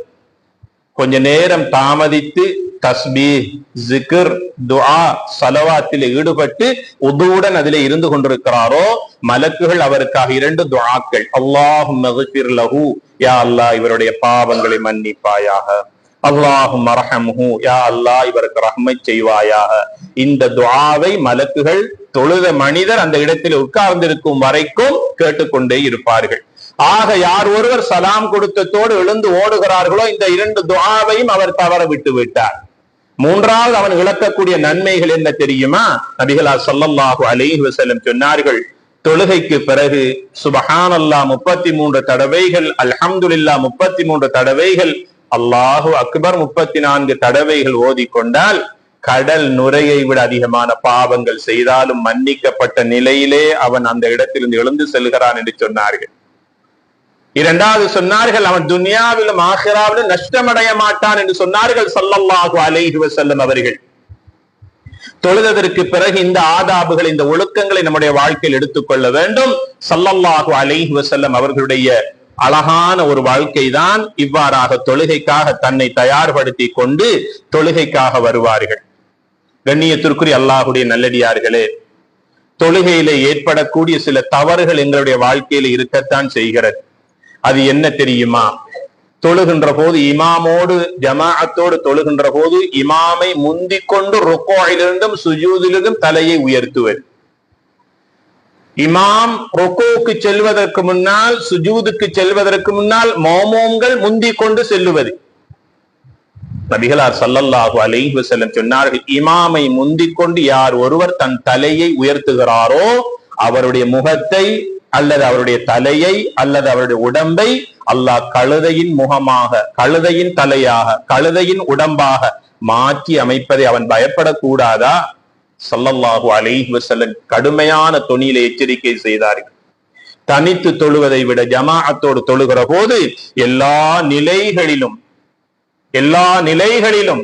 கொஞ்ச நேரம் தாமதித்து தஸ்பீஹ், ஜிக்ர், துஆ, ஸலவாத்தில் ஈடுபட்டு உதுவுடன் அதிலே இருந்து கொண்டிருக்கிறாரோ, மலக்குகள் அவருக்காக 2 துஆக்கள், அல்லாஹும்ம இக்ஃபிர் லஹு, யா அல்லாஹ் இவருடைய பாவங்களை மன்னிப்பாயாக, அல்லாஹும்ம ரஹம்ஹு, யா அல்லாஹ் இவருக்கு ரஹ்மத் செய்வாயாக. இந்த துஆவை மலக்குகள் தொழுத மனிதர் அந்த இடத்தில் உட்கார்ந்திருக்கும் வரைக்கும் கேட்டுக்கொண்டே இருப்பார்கள். ஆக யார் ஒருவர் சலாம் கொடுத்ததோடு எழுந்து ஓடுகிறார்களோ இந்த 2 துஆவையும் அவர் தவற விட்டு விட்டார். 3வது அவன் இழக்கக்கூடிய நன்மைகள் என்ன தெரியுமா? நபிகளார் ஸல்லல்லாஹு அலைஹி வஸல்லம் சொன்னார்கள், தொழுகைக்கு பிறகு சுப்ஹானல்லாஹ் 33 தடவைகள், அல்ஹம்துலில்லாஹ் 33 தடவைகள், அல்லாஹு அக்பர் 34 தடவைகள் ஓதிக்கொண்டால் கடல் நுரையை விட அதிகமான பாவங்கள் செய்தாலும் மன்னிக்கப்பட்ட நிலையிலே அவன் அந்த இடத்திலிருந்து எழுந்து செல்கிறான் என்று சொன்னார்கள். 2வது சொன்னார்கள், அவன் துன்யாவிலும் ஆখিরাவிலும் நஷ்டமடைய மாட்டான் என்று சொன்னார்கள் ஸல்லல்லாஹு அலைஹி வஸல்லம் அவர்கள். தொழுதற்கு பிறகு இந்த ஆதாபுகளை, இந்த ஒழுக்கங்களை நம்முடைய வாழ்க்கையில் எடுத்துக்கொள்ள வேண்டும். ஸல்லல்லாஹு அலைஹி வஸல்லம் அவர்களுடைய அழகான ஒரு வாழ்க்கை தான் இவ்வாறாக தொழுகைக்காக தன்னை தயார்படுத்தி கொண்டு தொழுகைக்காக வருவார்கள். கண்ணியத்திற்குரிய அல்லாஹ்வுடைய நல்லடியார்களே, தொழுகையிலே ஏற்படக்கூடிய சில தவறுகள் எங்களுடைய வாழ்க்கையில இருக்கத்தான் செய்கிறது. அது என்ன தெரியுமா? தொழுகின்ற போது இமாமோடு ஜமாஅத்தோடு தொழுகின்ற போது இமாமை முந்திக் கொண்டு ருக்கூஇலிருந்தும் சுஜூதிலிருந்தும் தலையை உயர்த்துவது. இமாம் ருக்கூக்கு செல்வதற்கு முன்னால், சுஜூதுக்கு செல்வதற்கு முன்னால் மௌமூம்கள் முந்திக் கொண்டு செல்லுவது. நபிகளார் ஸல்லல்லாஹு அலைஹி வஸல்லம் சொன்னார்கள், இமாமை முந்திக் கொண்டு யார் ஒருவர் தன் தலையை உயர்த்துகிறாரோ அவருடைய முகத்தை அல்லது அவருடைய தலையை அல்லது அவருடைய உடம்பை அல்லாஹ் கழுதையின் முகமாக, கழுதையின் தலையாக, கழுதையின் உடம்பாக மாற்றி அமைப்பதை அவன் பயப்படக்கூடாதா? ஸல்லல்லாஹு அலைஹி வஸல்லம் கடுமையான தொனியிலே எச்சரிக்கை செய்தார்கள். தனித்து தொழுவதை விட ஜமாஅத்தோடு தொழுகிற போது எல்லா நிலைகளிலும்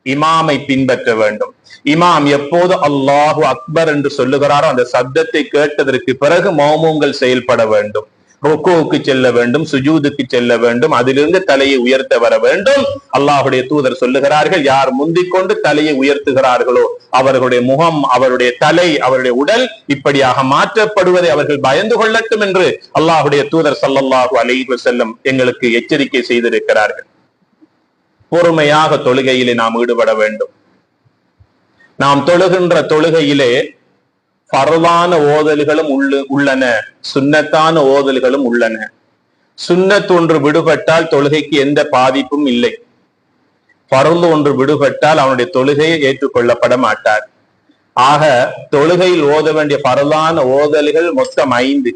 இமாமை பின்பற்ற வேண்டும். இமாம் எப்போது அல்லாஹு அக்பர் என்று சொல்லுகிறாரோ அந்த சப்தத்தை கேட்டதற்கு பிறகு மௌமூம்கள் செயல்பட வேண்டும். ருக்குவுக்கு செல்ல வேண்டும், சுஜூதுக்கு செல்ல வேண்டும், அதிலிருந்து தலையை உயர்த்த வர வேண்டும். அல்லாஹுடைய தூதர் சொல்லுகிறார்கள், யார் முந்திக்கொண்டு தலையை உயர்த்துகிறார்களோ அவர்களுடைய முகம், அவருடைய தலை, அவருடைய உடல் இப்படியாக மாற்றப்படுவதை அவர்கள் பயந்து கொள்ளட்டும் என்று அல்லாஹுடைய தூதர் ஸல்லல்லாஹு அலைஹி வஸல்லம் எங்களுக்கு எச்சரிக்கை செய்திருக்கிறார்கள். பொறுமையாக தொழுகையிலே நாம் ஈடுபட வேண்டும். நாம் தொழுகின்ற தொழுகையிலே ஃபர்லான ஓதல்களும் உள்ளன, சுன்னத்தான ஓதல்களும் உள்ளன. சுன்னத் ஒன்று விடுபட்டால் தொழுகைக்கு எந்த பாதிப்பும் இல்லை. ஃபர்ல் ஒன்று விடுபட்டால் அவனுடைய தொழுகையை ஏற்றுக்கொள்ளப்பட மாட்டார். ஆக தொழுகையில் ஓத வேண்டிய ஃபர்லான ஓதல்கள் மொத்தம் 5.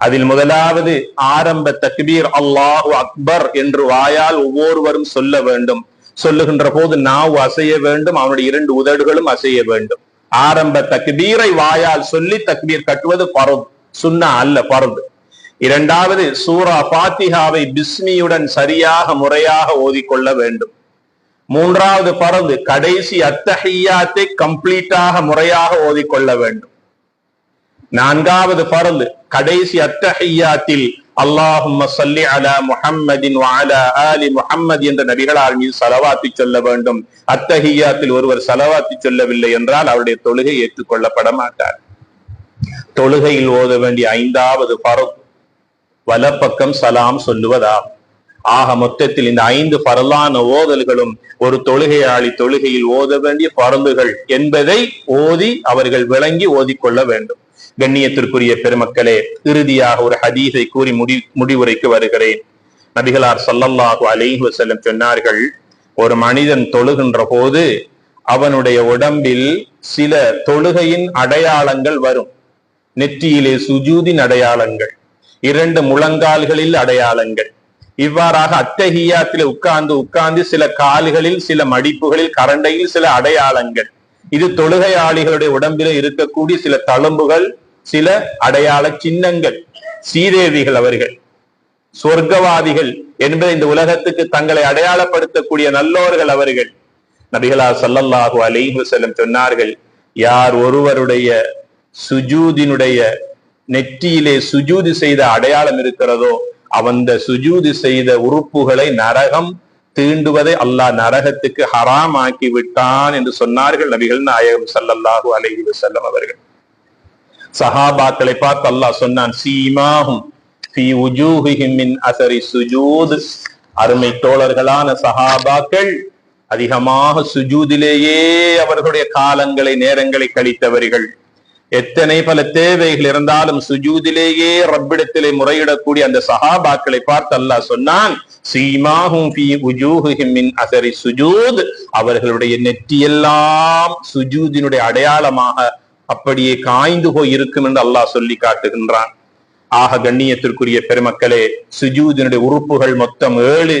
அதில் முதலாவது ஆரம்ப தக்பீர் அல்லாஹு அக்பர் என்று வாயால் ஒவ்வொருவரும் சொல்ல வேண்டும். சொல்லுகின்ற போது நாவு அசைய வேண்டும், அவனுடைய 2 உதடுகளும் அசைய வேண்டும். ஆரம்ப தக்பீரை வாயால் சொல்லி தக்பீர் கட்டுவது ஃபர்த், சுன்னா அல்ல, ஃபர்த். இரண்டாவது சூரா ஃபாத்திஹாவை பிஸ்மியுடன் சரியாக முறையாக ஓதிக்கொள்ள வேண்டும். மூன்றாவது ஃபர்த் கடைசி அத்தஹிய்யாத்தை கம்ப்ளீட்டாக முறையாக ஓதிக்கொள்ள வேண்டும். நான்காவது ஃபர்த் கடைசி அத்தஹிய்யாத்தில் அல்லாஹும்ம ஸல்லி அலா முஹம்மதின் வ அலா ஆலி முஹம்மத் என்ற நபிகளார் மீது ஸலவாத்து சொல்ல வேண்டும். அத்தஹிய்யாத்தில் ஒருவர் ஸலவாத்து சொல்லவில்லை என்றால் அவருடைய தொழுகை ஏற்றுக்கொள்ளப்பட மாட்டார். தொழுகையில் ஓத வேண்டிய 5வது ஃபர்த் வலப்பக்கம் சலாம் சொல்லுவதாகும். ஆக மொத்தத்தில் இந்த 5 ஃபர்லான ஓதல்களும் ஒரு தொழுகையாளி தொழுகையில் ஓத வேண்டிய ஃபர்துகள் என்பதை ஓதி அவர்கள் விளங்கி ஓதிக்கொள்ள வேண்டும். கண்ணியத்திற்குரிய பெருமக்களே, இறுதியாக ஒரு ஹதீஸை கூறி முடிவுரைக்கு வருகிறேன். நபிகளார் ஸல்லல்லாஹு அலைஹி வஸல்லம் சொன்னார்கள், ஒரு மனிதன் தொழுகின்ற போது அவனுடைய உடம்பில் சில தொழுகையின் அடையாளங்கள் வரும். நெற்றியிலே சுஜூதின் அடையாளங்கள், 2 முழங்கால்களில் அடையாளங்கள். இவ்வாறாக அத்தஹிய்யாத்திலே உட்கார்ந்து சில கால்களில், சில மடிப்புகளில், கரண்டையில் சில அடையாளங்கள். இது தொழுகையாளிகளுடைய உடம்பிலே இருக்கக்கூடிய சில தழும்புகள், சில அடையாள சின்னங்கள். சீதேவிகள் அவர்கள், சொர்க்கவாதிகள் என்பதை இந்த உலகத்துக்கு தங்களை அடையாளப்படுத்தக்கூடிய நல்லோர்கள் அவர்கள். நபிகளார் ஸல்லல்லாஹு அலைஹி வஸல்லம் சொன்னார்கள், யார் ஒருவருடைய சுஜூதினுடைய நெற்றியிலே சுஜூது செய்த அடையாளம் இருக்கிறதோ அவந்த சுஜூது செய்த உறுப்புகளை நரகம் தீண்டுவதை அல்லாஹ் நரகத்துக்கு ஹராம் ஆக்கி விட்டான் என்று சொன்னார்கள் நபிகள் நாயகம் ஸல்லல்லாஹு அலைஹி வஸல்லம் அவர்கள். சஹாபாக்களை பார்த்து அல்லாஹ் சொன்னான், சீமாஹும் ஃபீ வுஜூஹிஹிம் மின் அஸரி சுஜூத். அருமை தோழர்களான சஹாபாக்கள் அதிகமாக சுஜூதிலேயே அவர்களுடைய காலங்களை, நேரங்களை கழித்தவர்கள். எத்தனை பல தேவைகள் இருந்தாலும் சுஜூதிலேயே ரப்பிடத்திலே முறையிடக்கூடிய அந்த சஹாபாக்களை பார்த்து அல்லாஹ் சொன்னான், சீமாஹும் ஃபீ வுஜூஹிஹிம் மின் அஸரி சுஜூத். அவர்களுடைய நெற்றியெல்லாம் சுஜூதினுடைய அடையாளமாக அப்படியே காய்ந்து போய் இருக்கும் என்று அல்லாஹ் சொல்லி காட்டுகின்றான். ஆக கண்ணியத்திற்குரிய பெருமக்களே, சுஜூதினுடைய உறுப்புகள் மொத்தம் 7.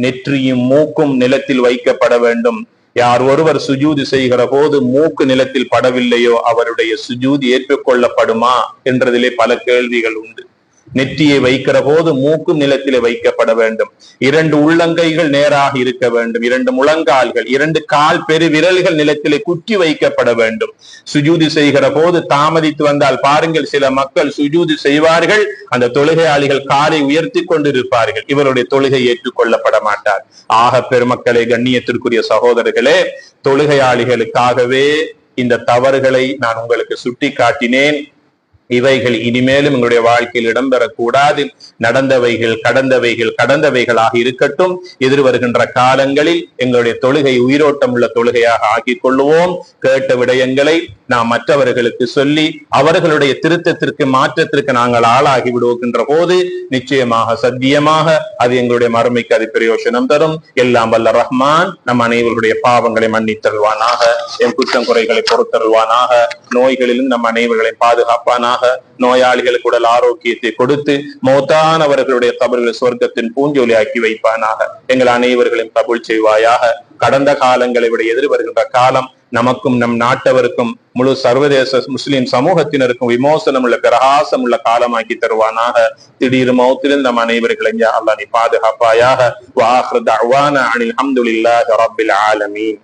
நெற்றியும் மூக்கும் நிலத்தில் வைக்கப்பட வேண்டும். யார் ஒருவர் சுஜூது செய்கிற போது மூக்கு நிலத்தில் படவில்லையோ அவருடைய சுஜூது ஏற்றுக்கொள்ளப்படுமா என்றதிலே பல கேள்விகள் உண்டு. நெற்றியை வைக்கிற போது மூக்கும் நிலத்திலே வைக்கப்பட வேண்டும். 2 உள்ளங்கைகள் நேராக இருக்க வேண்டும். 2 முழங்கால்கள், 2 கால் பெரு விரல்கள் நிலத்திலே குற்றி வைக்கப்பட வேண்டும். சுஜூது செய்கிற போது தாமதித்து வந்தால் பாருங்கள், சில மக்கள் சுஜூது செய்வார்கள், அந்த தொழுகையாளிகள் காலை உயர்த்தி கொண்டிருப்பார்கள். இவருடைய தொழுகை ஏற்றுக்கொள்ளப்பட மாட்டார். ஆக பெருமக்களே, கண்ணியத்திற்குரிய சகோதரர்களே, தொழுகையாளிகளுக்காகவே இந்த தவறுகளை நான் உங்களுக்கு சுட்டி காட்டினேன். இவைகள் இனிமேலும் எங்களுடைய வாழ்க்கையில் இடம்பெறக்கூடாது. நடந்தவைகள் கடந்தவைகளாக இருக்கட்டும். எதிர்வருகின்ற காலங்களில் எங்களுடைய தொழுகை உயிரோட்டம் உள்ள தொழுகையாக ஆக்கிக் கொள்ளுவோம். கேட்ட விடயங்களை நாம் மற்றவர்களுக்கு சொல்லி அவர்களுடைய திருத்தத்திற்கு, மாற்றத்திற்கு நாங்கள் ஆளாகி விடுகின்ற போது நிச்சயமாக சத்தியமாக அது எங்களுடைய மறுமைக்கு அது பிரயோஜனம் தரும். எல்லாம் வல்ல ரஹ்மான் நம் அனைவருடைய பாவங்களை மன்னித்தருள்வானாக, என் குற்றம் குறைகளை பொறுத்தருள்வானாக, நோய்களிலும் நம் அனைவர்களை பாதுகாப்பானாக, நோயாளிகளுக்கு உடல் ஆரோக்கியத்தை கொடுத்து மௌத்தானவர்களுடைய கபர்களை சொர்க்கத்தின் பூஞ்சோலி ஆக்கி வைப்பானாக. எங்கள் அனைவர்களையும் கபூல் செய்வாயாக. கடந்த காலங்களை விட எதிர்வருகின்ற காலம் நமக்கும் நம் நாட்டவருக்கும் முழு சர்வதேச முஸ்லிம் சமூகத்தினருக்கும் விமோசனம் உள்ள பிரகாசம் உள்ள காலமாக்கி தருவானாக. திடீர் மௌத்திலிருந்து நம் அனைவர்களையும் யா அல்லாஹ் நீ பாதுகாப்பாயாக. வ ஆகிரு தஅவானா அனில் ஹம்துலில்லாஹி ரப்பில் ஆலமீன்.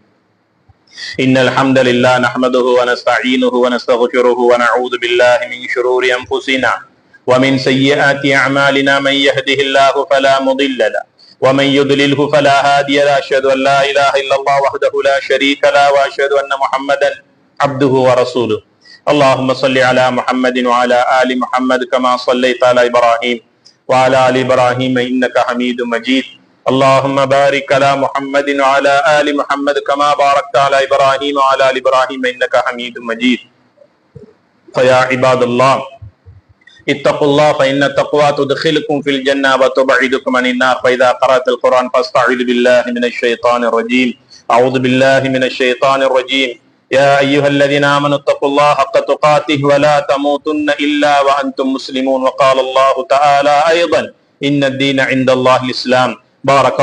إن الحمد لله نحمده ونستعينه ونستغفره ونعوذ بالله من شرور أنفسنا ومن سيئات أعمالنا من يهده الله فلا مضل له ومن يضلله فلا هادي له أشهد أن لا إله إلا الله وحده لا شريك له وأشهد أن محمدا عبده ورسوله اللهم صل على محمد وعلى آل محمد كما صليت على إبراهيم وعلى آل إبراهيم إنك حميد مجيد اللهم بارك على محمد وعلى آل محمد كما باركت على إبراهيم وعلى آل إبراهيم إنك حميد مجيد فيا عباد الله اتقوا الله فإن التقوى تدخلكم في الجنة وتبعدكم عن النار فإذا قرأت القرآن فاستعذ بالله من الشيطان الرجيم أعوذ بالله من الشيطان الرجيم يا أيها الذين آمنوا اتقوا الله حق تقاته ولا تموتن إلا وأنتم مسلمون وقال الله تعالى أيضا إن الدين عند الله الإسلام بارك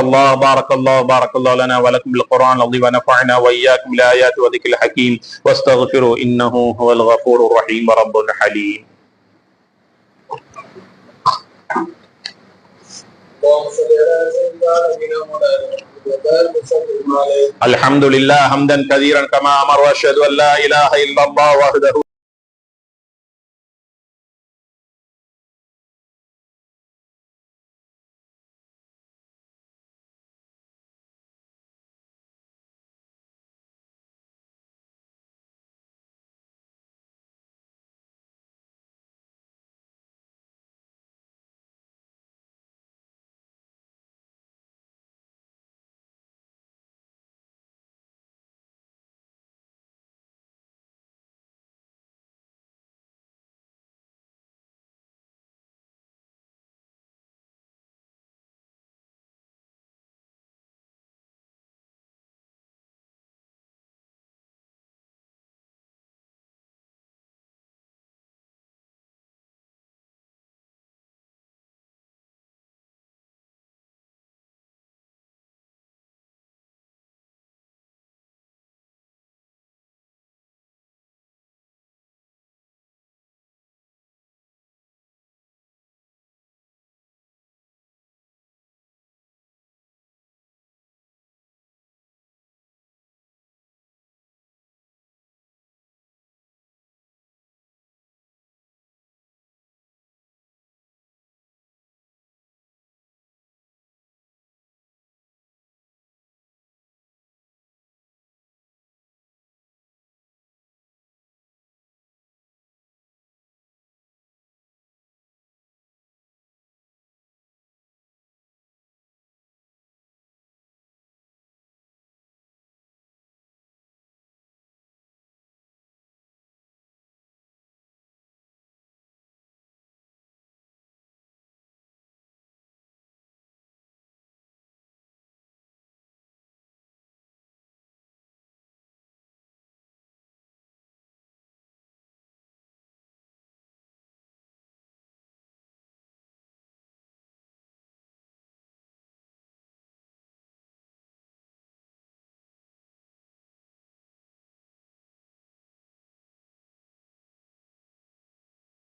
الله لنا ولكم بالقرآن العظيم ونفعنا وإياكم بالآيات وذكر الحكيم واستغفروا إنه هو الغفور الرحيم ورب الحليم الحمد لله حمدا كثيرا كما أمر وأشهد أن لا إله إلا الله وحده